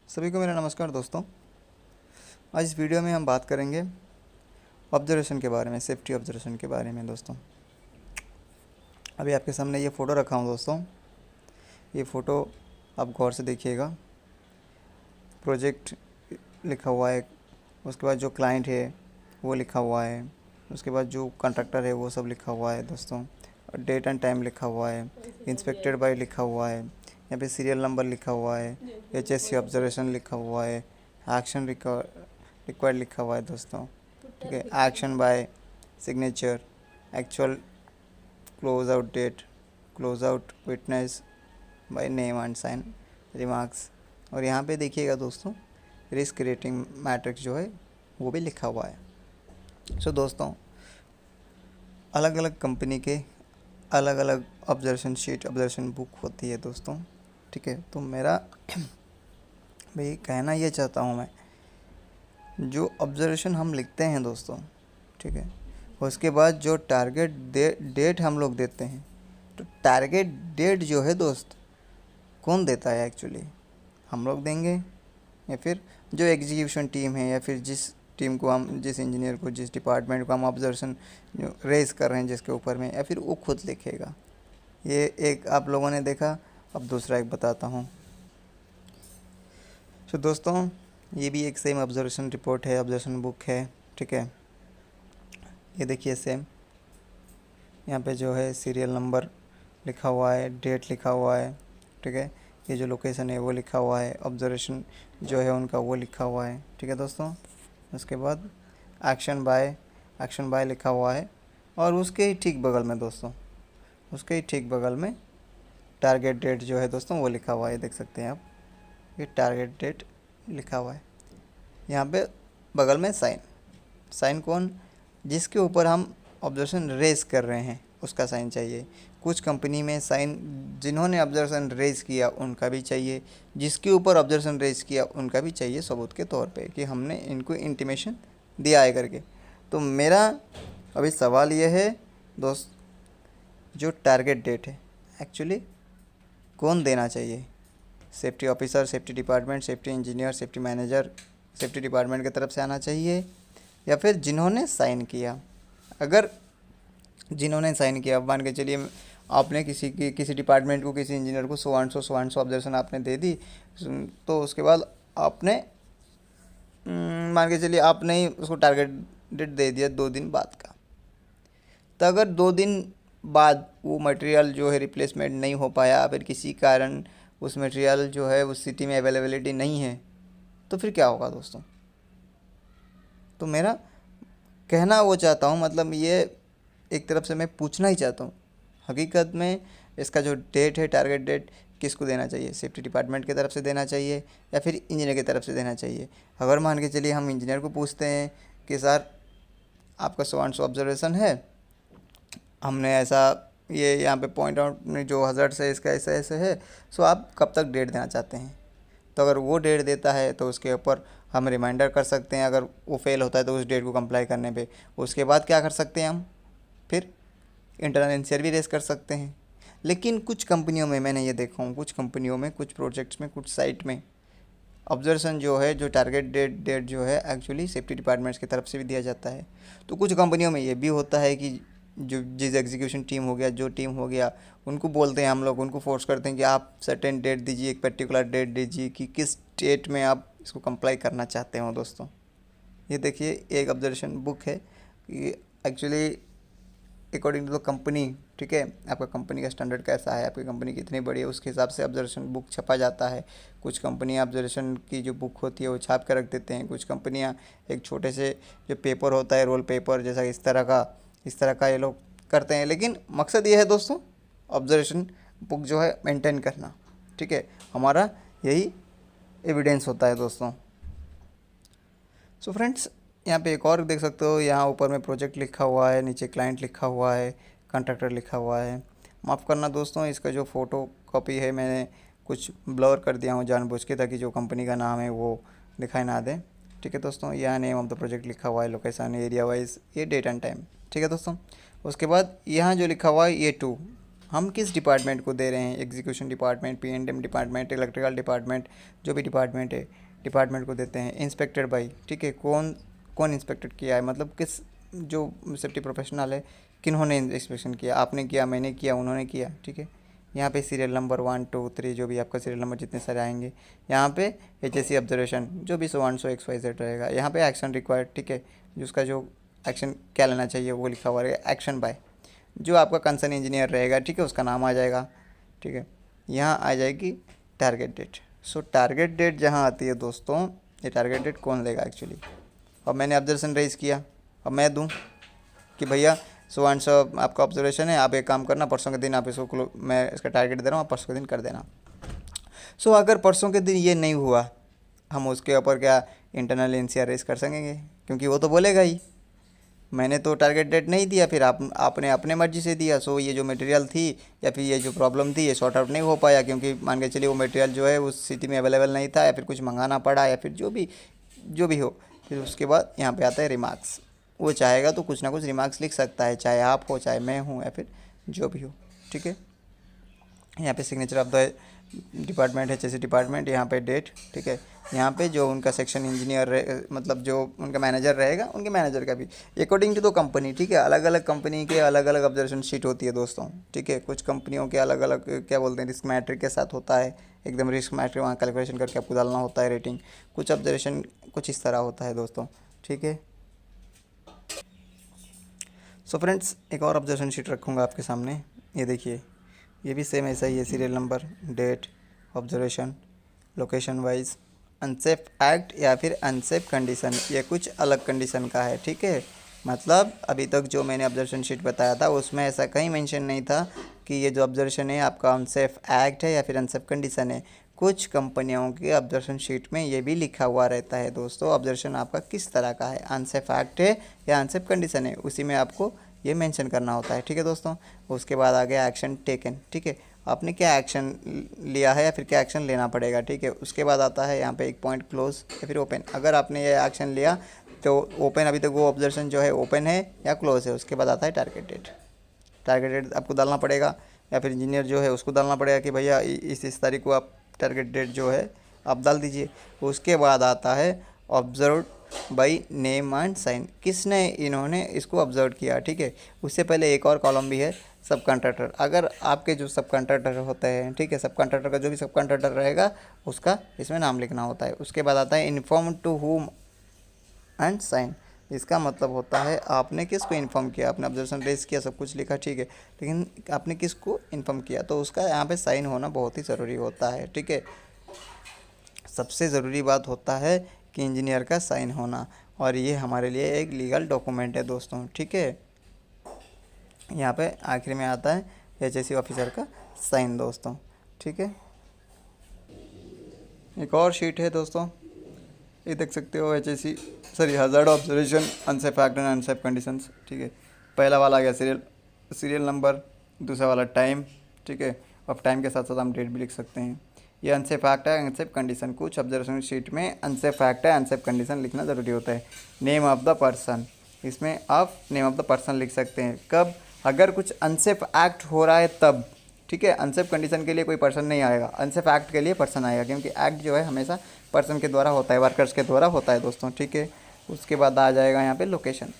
सभी को मेरा नमस्कार दोस्तों। आज इस वीडियो में हम बात करेंगे ऑब्जर्वेशन के बारे में, सेफ्टी ऑब्जर्वेशन के बारे में। दोस्तों अभी आपके सामने ये फ़ोटो रखा हूँ। दोस्तों ये फ़ोटो आप गौर से देखिएगा। प्रोजेक्ट लिखा हुआ है, उसके बाद जो क्लाइंट है वो लिखा हुआ है, उसके बाद जो कॉन्ट्रैक्टर है वो सब लिखा हुआ है। दोस्तों डेट एंड टाइम लिखा हुआ है, इंस्पेक्टेड बाय लिखा हुआ है, यहाँ पे सीरियल नंबर लिखा हुआ है, HSC ऑब्जर्वेशन लिखा हुआ है, एक्शन रिक्वायर्ड लिखा हुआ है। दोस्तों ठीक है, action by signature, actual close out date, close out witness by name and sign, remarks. और यहाँ पे देखिएगा दोस्तों रिस्क रेटिंग मैट्रिक्स जो है वो भी लिखा हुआ है। सो दोस्तों अलग अलग कंपनी के अलग अलग ऑब्जर्वेशन शीट, ऑब्जर्वेशन बुक होती है दोस्तों। ठीक है, तो मेरा भाई कहना ये चाहता हूँ मैं, जो ऑब्जर्वेशन हम लिखते हैं दोस्तों, ठीक है, उसके बाद जो टारगेट डेट हम लोग देते हैं, तो टारगेट डेट जो है दोस्त कौन देता है एक्चुअली? हम लोग देंगे या फिर जो एग्जीक्यूशन टीम है, या फिर जिस टीम को हम, जिस इंजीनियर को, जिस डिपार्टमेंट को हम ऑब्जर्वेशन जो रेज कर रहे हैं जिसके ऊपर में, या फिर वो खुद लिखेगा। ये एक आप लोगों ने देखा। अब दूसरा एक बताता हूँ। तो दोस्तों ये भी एक सेम ऑब्जर्वेशन रिपोर्ट है, ऑब्जर्वेशन बुक है। ठीक है, ये देखिए सेम, यहाँ पे जो है सीरियल नंबर लिखा हुआ है, डेट लिखा हुआ है। ठीक है, ये जो लोकेशन है वो लिखा हुआ है, ऑब्जर्वेशन जो है उनका वो लिखा हुआ है। ठीक है दोस्तों, उसके बाद एक्शन बाय लिखा हुआ है, और उसके ही ठीक बगल में दोस्तों, उसके ही ठीक बगल में टारगेट डेट जो है दोस्तों वो लिखा हुआ है। देख सकते हैं आप, ये टारगेट डेट लिखा हुआ है। यहाँ पे बगल में साइन कौन? जिसके ऊपर हम ऑब्जर्वेशन रेज कर रहे हैं उसका साइन चाहिए। कुछ कंपनी में साइन जिन्होंने ऑब्जर्वेशन रेज किया उनका भी चाहिए, जिसके ऊपर ऑब्जर्वेशन रेज किया उनका भी चाहिए, सबूत के तौर पे कि हमने इनको इंटीमेशन दिया है करके। तो मेरा अभी सवाल ये है दोस्त, जो टारगेट डेट है एक्चुअली कौन देना चाहिए? Safety officer, safety department, safety engineer, safety manager, safety department की तरफ से आना चाहिए, या फिर जिन्होंने साइन किया? अगर जिन्होंने साइन किया, मान के चलिए आपने किसी डिपार्टमेंट को, किसी इंजीनियर को 100 ऑब्जर्वेशन आपने दे दी, तो उसके बाद आपने मान के चलिए आपने ही उसको टारगेट डेट दे दिया 2 दिन बाद का। तो अगर 2 दिन बाद वो मटेरियल जो है रिप्लेसमेंट नहीं हो पाया, फिर किसी कारण उस मटेरियल जो है उस सिटी में अवेलेबिलिटी नहीं है, तो फिर क्या होगा दोस्तों? तो मेरा कहना वो चाहता हूँ, मतलब ये एक तरफ से मैं पूछना ही चाहता हूँ, हकीकत में इसका जो डेट है, टारगेट डेट, किसको देना चाहिए? सेफ्टी डिपार्टमेंट की तरफ से देना चाहिए या फिर इंजीनियर की तरफ से देना चाहिए? अगर मान के चलिए हम इंजीनियर को पूछते हैं कि सर आपका 100 ऑब्जर्वेशन है, हमने ऐसा ये यहाँ पे पॉइंट आउट में जो हज़ार्ड है इसका ऐसे ऐसे है, सो आप कब तक डेट देना चाहते हैं? तो अगर वो डेट देता है तो उसके ऊपर हम रिमाइंडर कर सकते हैं। अगर वो फेल होता है तो उस डेट को कंप्लाई करने पे, उसके बाद क्या कर सकते हैं हम? फिर इंटरनल एनसीआर भी रेस कर सकते हैं। लेकिन कुछ कंपनियों में मैंने ये देखा हूँ, कुछ कंपनियों में, कुछ प्रोजेक्ट्स में, कुछ साइट में ऑब्जर्वेशन जो है, जो टारगेट डेट जो है एक्चुअली सेफ्टी डिपार्टमेंट्स की तरफ से भी दिया जाता है। तो कुछ कंपनियों में ये भी होता है कि जो जिस एग्जीक्यूशन टीम हो गया, जो टीम हो गया, उनको बोलते हैं हम लोग, उनको फोर्स करते हैं कि आप सर्टेन डेट दीजिए, एक पर्टिकुलर डेट दीजिए कि किस डेट में आप इसको कंप्लाई करना चाहते हो। दोस्तों ये देखिए एक ऑब्जर्वेशन बुक है, ये actually according to the company, ठीक है, आपका कंपनी का स्टैंडर्ड कैसा है, आपकी कंपनी कितनी बड़ी है, उसके हिसाब से ऑब्जर्वेशन बुक छपा जाता है। कुछ कंपनियां ऑब्जर्वेशन की जो बुक होती है वो छाप कर रख देते हैं। कुछ कंपनियां एक छोटे से जो पेपर होता है, रोल पेपर जैसा, इस तरह का ये लोग करते हैं। लेकिन मकसद ये है दोस्तों, ऑब्जर्वेशन बुक जो है मेंटेन करना। ठीक है, हमारा यही एविडेंस होता है दोस्तों। सो फ्रेंड्स, यहाँ पे एक और देख सकते हो, यहाँ ऊपर में प्रोजेक्ट लिखा हुआ है, नीचे क्लाइंट लिखा हुआ है, कॉन्ट्रैक्टर लिखा हुआ है। माफ़ करना दोस्तों, इसका जो फ़ोटो कॉपी है मैंने कुछ ब्लर कर दिया हूँ जानबूझ के, ताकि जो कंपनी का नाम है वो दिखाई ना दे। ठीक है दोस्तों, यहाँ नेम ऑफ द प्रोजेक्ट लिखा हुआ है, लोकेशन, एरिया वाइज, ये डेट एंड टाइम। ठीक है दोस्तों, उसके बाद यहाँ जो लिखा हुआ है ये 2, हम किस डिपार्टमेंट को दे रहे हैं, execution department, P&M department, electrical department, जो भी डिपार्टमेंट है डिपार्टमेंट को देते हैं। इंस्पेक्टेड बाई, ठीक है, कौन कौन इंस्पेक्टेड किया है, मतलब किस जो सेफ्टी प्रोफेशनल है किन्होंने इंस्पेक्शन किया, आपने किया, मैंने किया, उन्होंने किया, ठीक है। यहाँ पे सीरियल नंबर 1 2 3 जो भी आपका सीरियल नंबर जितने सारे आएंगे। यहाँ पे HSE ऑब्जर्वेशन जो भी 100 XYZ रहेगा। यहाँ पे एक्शन रिक्वायर्ड, ठीक है, जिसका जो एक्शन क्या लेना चाहिए वो लिखा हुआ रहेगा। एक्शन बाय जो आपका कंसर्न इंजीनियर रहेगा, ठीक है, उसका नाम आ जाएगा, ठीक है। यहाँ आ जाएगी target date. So target date जहाँ आती है दोस्तों, ये टारगेट डेट कौन लेगा एक्चुअली। अब मैंने ऑब्जर्वेशन रेज किया, अब मैं दूँ कि भैया 100 आपका ऑब्जर्वेशन है, आप एक काम करना, परसों के दिन आप इसको मैं इसका टारगेट दे रहा हूँ, आप परसों के दिन कर देना। सो अगर परसों के दिन ये नहीं हुआ, हम उसके ऊपर क्या इंटरनल NCR रेज कर सकेंगे, क्योंकि वो तो बोलेगा ही मैंने तो टारगेट डेट नहीं दिया, फिर आपने अपने मर्जी से दिया। सो ये जो मटेरियल थी या फिर ये जो प्रॉब्लम थी ये सॉर्ट आउट नहीं हो पाया, क्योंकि मान के चलिए वो मटेरियल जो है उस सिटी में अवेलेबल नहीं था, या फिर कुछ मंगाना पड़ा, या फिर जो भी हो। फिर उसके बाद यहाँ पे आता है रिमार्क्स। वो चाहेगा तो कुछ ना कुछ रिमार्क्स लिख सकता है, चाहे आप हो, चाहे मैं हूँ, या फिर जो भी हो, ठीक है। यहाँ पे सिग्नेचर ऑफ द डिपार्टमेंट है, जैसे डिपार्टमेंट, यहाँ पे डेट, ठीक है। यहाँ पे जो उनका सेक्शन इंजीनियर मतलब जो उनका मैनेजर रहेगा, उनके मैनेजर का भी अकॉर्डिंग टू द कंपनी, ठीक है। अलग अलग कंपनी के अलग अलग ऑब्जर्वेशन शीट होती है दोस्तों, ठीक है। कुछ कंपनियों के अलग अलग क्या बोलते हैं रिस्क मैट्रिक के साथ होता है, एकदम रिस्क मैट्रिक वहाँ कैलकुलेशन करके आपको डालना होता है रेटिंग। कुछ ऑब्जर्वेशन कुछ इस तरह होता है दोस्तों, ठीक है। सो फ्रेंड्स, एक और ऑब्जर्वेशन शीट रखूँगा आपके सामने, ये देखिए, ये भी सेम ऐसा ही है, serial number, date, observation, location wise, unsafe act या फिर अनसेफ कंडीशन, ये कुछ अलग कंडीशन का है, ठीक है। मतलब अभी तक जो मैंने ऑब्जर्वेशन शीट बताया था उसमें ऐसा कहीं मेंशन नहीं था कि ये जो ऑब्जर्वेशन है आपका अनसेफ एक्ट है या फिर अनसेफ कंडीशन है। कुछ कंपनियों के ऑब्जर्वेशन शीट में ये भी लिखा हुआ रहता है दोस्तों, ऑब्जर्वेशन आपका किस तरह का है, अनसेफ एक्ट है या अनसेफ कंडीशन है, उसी में आपको ये मेंशन करना होता है, ठीक है दोस्तों। उसके बाद आ गया एक्शन टेकन, ठीक है, आपने क्या एक्शन लिया है या फिर क्या एक्शन लेना पड़ेगा, ठीक है। उसके बाद आता है यहाँ पे एक पॉइंट क्लोज या फिर ओपन। अगर आपने ये एक्शन लिया तो ओपन, अभी तक वो ऑब्जर्वेशन जो है ओपन है या क्लोज है। उसके बाद आता है टारगेट डेट। टारगेट डेट आपको डालना पड़ेगा या फिर इंजीनियर जो है उसको डालना पड़ेगा कि भैया इस तारीख को आप टारगेट डेट जो है आप डाल दीजिए। उसके बाद आता है observe by name and sign, किसने इन्होंने इसको ऑब्जर्व किया, ठीक है। उससे पहले एक और कॉलम भी है, सब कॉन्ट्रैक्टर। अगर आपके जो सब कॉन्ट्रैक्टर होते हैं, ठीक है, सब कॉन्ट्रैक्टर का जो भी सब कॉन्ट्रैक्टर रहेगा उसका इसमें नाम लिखना होता है। उसके बाद आता है inform to whom and sign, इसका मतलब होता है आपने किसको इन्फॉर्म किया, आपने ऑब्जर्वेशन रेज किया, सब कुछ लिखा, ठीक है, लेकिन आपने किसको इन्फॉर्म किया, तो उसका यहाँ पे साइन होना बहुत ही ज़रूरी होता है, ठीक है। सबसे ज़रूरी बात होता है कि इंजीनियर का साइन होना, और ये हमारे लिए एक लीगल डॉक्यूमेंट है दोस्तों, ठीक है। यहाँ पे आखिर में आता है HSE ऑफिसर का साइन दोस्तों, ठीक है। एक और शीट है दोस्तों, ये देख सकते हो, hazard observation, unsafe act and unsafe conditions, ठीक है। पहला वाला आ गया सीरियल नंबर, दूसरा वाला टाइम, ठीक है। अब टाइम के साथ साथ हम डेट भी लिख सकते हैं। ये अनसेफ एक्ट है, अनसेफ कंडीशन, कुछ ऑब्जर्वेशन शीट में अनसेफ एक्ट है, अनसेफ कंडीशन लिखना ज़रूरी होता है। नेम ऑफ द पर्सन, इसमें आप नेम ऑफ द पर्सन लिख सकते हैं। कब, अगर कुछ अनसेफ एक्ट हो रहा है तब, ठीक है। अनसेफ कंडीशन के लिए कोई पर्सन नहीं आएगा, अनसेफ एक्ट के लिए पर्सन आएगा, क्योंकि एक्ट जो है हमेशा पर्सन के द्वारा होता है, वर्कर्स के द्वारा होता है दोस्तों, ठीक है। उसके बाद आ जाएगा यहाँ पे लोकेशन,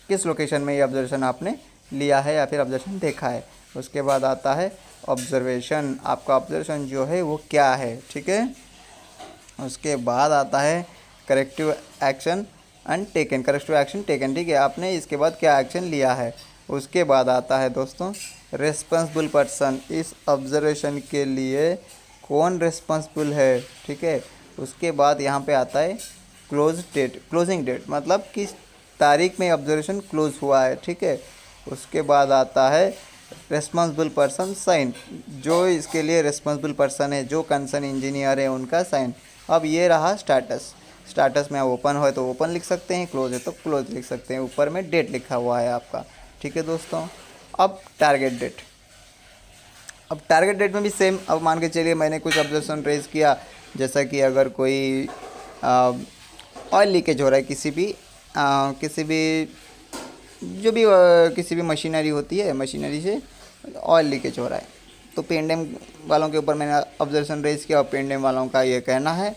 किस लोकेशन में ये ऑब्जर्वेशन आपने लिया है या फिर ऑब्जर्वेशन देखा है। उसके बाद आता है ऑब्जर्वेशन, आपका ऑब्जर्वेशन जो है वो क्या है, ठीक है। उसके बाद आता है corrective action and taken, corrective action taken, ठीक है, आपने इसके बाद क्या एक्शन लिया है। उसके बाद आता है दोस्तों रिस्पॉन्सिबल पर्सन, इस ऑब्जर्वेशन के लिए कौन रिस्पॉन्सिबल है, ठीक है। उसके बाद यहाँ पे आता है क्लोजिंग डेट, मतलब किस तारीख में ऑब्जर्वेशन क्लोज हुआ है, ठीक है। उसके बाद आता है रिस्पॉन्सिबल पर्सन साइन, जो इसके लिए रिस्पॉन्सिबल पर्सन है, जो कंसर्न इंजीनियर है उनका साइन। अब ये रहा स्टाटस में ओपन हो तो ओपन लिख सकते हैं, क्लोज है तो क्लोज लिख सकते हैं, ऊपर में डेट लिखा हुआ है आपका, ठीक है दोस्तों। अब टारगेट डेट में भी सेम, अब मान के चलिए मैंने कुछ ऑब्जर्वेशन रेज किया, जैसा कि अगर कोई ऑयल लीकेज हो रहा है किसी भी किसी भी मशीनरी होती है, मशीनरी से ऑयल लीकेज हो रहा है। तो P&M वालों के ऊपर मैंने ऑब्जर्वेशन रेज किया और P&M वालों का ये कहना है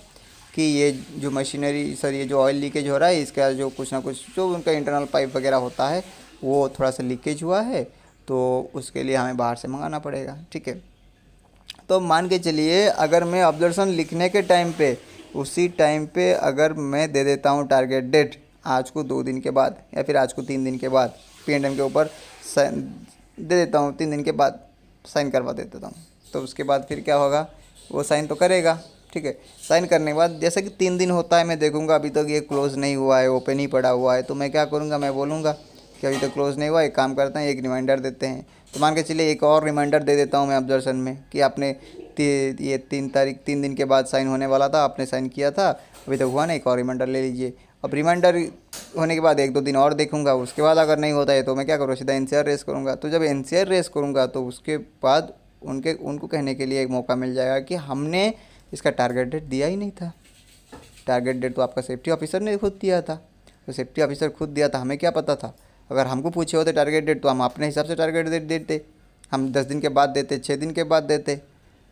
कि ये जो मशीनरी सर ये जो ऑयल लीकेज हो रहा है इसका जो कुछ ना कुछ जो उनका इंटरनल पाइप वगैरह होता है वो थोड़ा सा लीकेज हुआ है, तो उसके लिए हमें बाहर से मंगाना पड़ेगा। ठीक है, तो मान के चलिए अगर मैं ऑब्जर्वेशन लिखने के टाइम पे उसी टाइम पे अगर मैं दे देता हूँ टारगेट डेट आज को 2 दिन के बाद या फिर आज को 3 दिन के बाद, P&M के ऊपर साइन दे देता हूँ, 3 दिन के बाद साइन करवा देता हूँ, तो उसके बाद फिर क्या होगा, वो साइन तो करेगा। ठीक है, साइन करने के बाद जैसे कि 3 दिन होता है मैं देखूंगा अभी तक ये क्लोज़ नहीं हुआ है, ओपन ही पड़ा हुआ है, तो मैं क्या करूँगा, मैं बोलूँगा कि अभी तक क्लोज़ नहीं हुआ, एक काम करते हैं एक रिमाइंडर देते हैं। तो मान के चलिए एक और रिमाइंडर दे देता हूँ मैं ऑब्जर्वेशन में कि आपने ये 3 दिन के बाद साइन होने वाला था, आपने साइन किया था, अभी तक हुआ नहीं, एक और रिमाइंडर ले लीजिए। अब रिमाइंडर होने के बाद 1-2 दिन और देखूंगा, उसके बाद अगर नहीं होता है तो मैं क्या करूँ, सीधा NCR रेस करूँगा। तो जब NCR रेस करूँगा तो उसके बाद उनको कहने के लिए एक मौका मिल जाएगा कि हमने इसका टारगेट डेट दिया ही नहीं था। टारगेट डेट तो आपका सेफ्टी ऑफिसर ने खुद दिया था, तो सेफ्टी ऑफिसर खुद दिया था, हमें क्या पता था। अगर हमको पूछे होते टारगेट डेट तो हम अपने हिसाब से टारगेट डेट देते, हम 10 दिन के बाद देते, 6 दिन के बाद देते।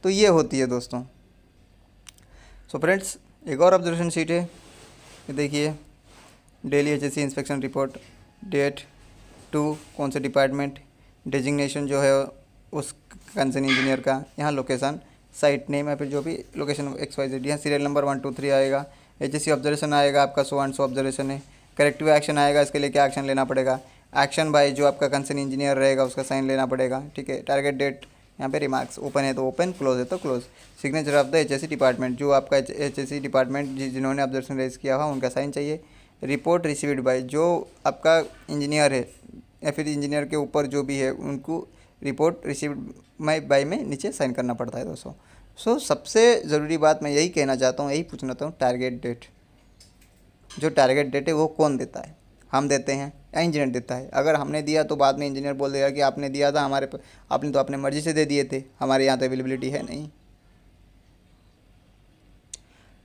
तो ये होती है दोस्तों। सो फ्रेंड्स, एक और ऑब्जर्वेशन शीट है, ये देखिए, daily HSC inspection report, date, to कौन से डिपार्टमेंट, डेजिग्नेशन जो है उस कंसर्न इंजीनियर का, यहाँ लोकेशन, साइट नेम या फिर जो भी लोकेशन XYZ, यहाँ सीरियल नंबर 1 2 3 आएगा, HSC ऑब्जर्वेशन आएगा आपका, सो एंड सो ऑब्जर्वेशन है, करेक्टिव एक्शन आएगा, इसके लिए क्या एक्शन लेना पड़ेगा, एक्शन बाय जो आपका कंसर्न इंजीनियर रहेगा उसका साइन लेना पड़ेगा। ठीक है, टारगेट डेट, यहाँ पे रिमार्क्स, ओपन है तो ओपन, क्लोज है तो close, signature of the HSC department, जो आपका HSC डिपार्टमेंट जिन्होंने ऑब्जर्वेशन रेज किया हुआ उनका साइन चाहिए। रिपोर्ट रिसीव्ड बाय, जो आपका इंजीनियर है या फिर इंजीनियर के ऊपर जो भी है उनको रिपोर्ट रिसीव्ड बाय में नीचे साइन करना पड़ता है दोस्तों। सो सबसे ज़रूरी बात मैं यही कहना चाहता हूँ, यही पूछना चाहता हूँ, टारगेट डेट, जो टारगेट डेट है वो कौन देता है, हम देते हैं या इंजीनियर देता है। अगर हमने दिया तो बाद में इंजीनियर बोल देगा कि आपने दिया था, आपने तो अपने मर्ज़ी से दे दिए थे, हमारे यहाँ तो अवेलेबिलिटी है नहीं।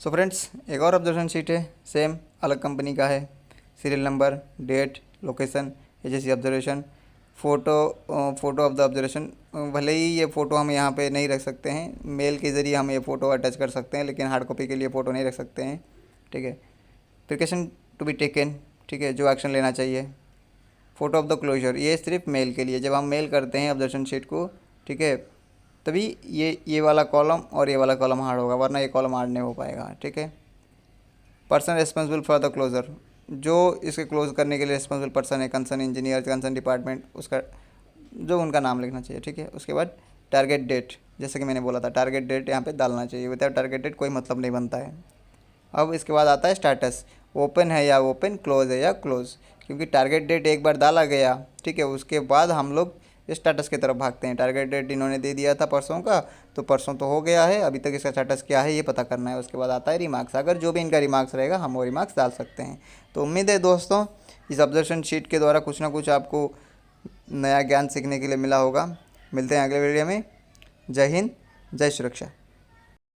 सो फ्रेंड्स, एक और ऑब्जर्वेशन शीट है, सेम अलग कंपनी का है, serial number, date, location, HSC observation, photo of the observation. भले ही ये फ़ोटो हम यहाँ पे नहीं रख सकते हैं, मेल के ज़रिए हम ये फ़ोटो अटैच कर सकते हैं, लेकिन हार्ड कॉपी के लिए फ़ोटो नहीं रख सकते हैं। ठीक है, प्रिकॉशन टू बी टेकन, ठीक है, जो एक्शन लेना चाहिए। फ़ोटो ऑफ द क्लोजर, ये सिर्फ मेल के लिए, जब हम मेल करते हैं ऑब्जर्वेशन शीट को, ठीक है, तभी ये वाला कॉलम और ये वाला कॉलम हार्ड होगा, वरना ये कॉलम हार्ड नहीं हो पाएगा। ठीक है, person responsible for the closure, जो इसके क्लोज करने के लिए रिस्पॉन्सिबल पर्सन है, कंसर्न इंजीनियर, कंसर्न डिपार्टमेंट, उसका जो उनका नाम लिखना चाहिए। ठीक है, उसके बाद टारगेट डेट, जैसे कि मैंने बोला था टारगेट डेट यहाँ पे डालना चाहिए, विदाउट टारगेट डेट कोई मतलब नहीं बनता है। अब इसके बाद आता है स्टेटस, ओपन है या ओपन, क्लोज है या क्लोज, क्योंकि टारगेट डेट एक बार डाला गया, ठीक है, उसके बाद हम लोग स्टेटस की तरफ भागते हैं। टारगेट डेट इन्होंने दे दिया था परसों का, तो परसों तो हो गया है, अभी तक इसका स्टेटस क्या है ये पता करना है। उसके बाद आता है रिमार्क्स, अगर जो भी इनका रिमार्क्स रहेगा हम वो रिमार्क्स डाल सकते हैं। तो उम्मीद है दोस्तों इस ऑब्जर्वेशन शीट के द्वारा कुछ ना कुछ आपको नया ज्ञान सीखने के लिए मिला होगा। मिलते हैं अगले वीडियो में। जय हिंद, जय सुरक्षा।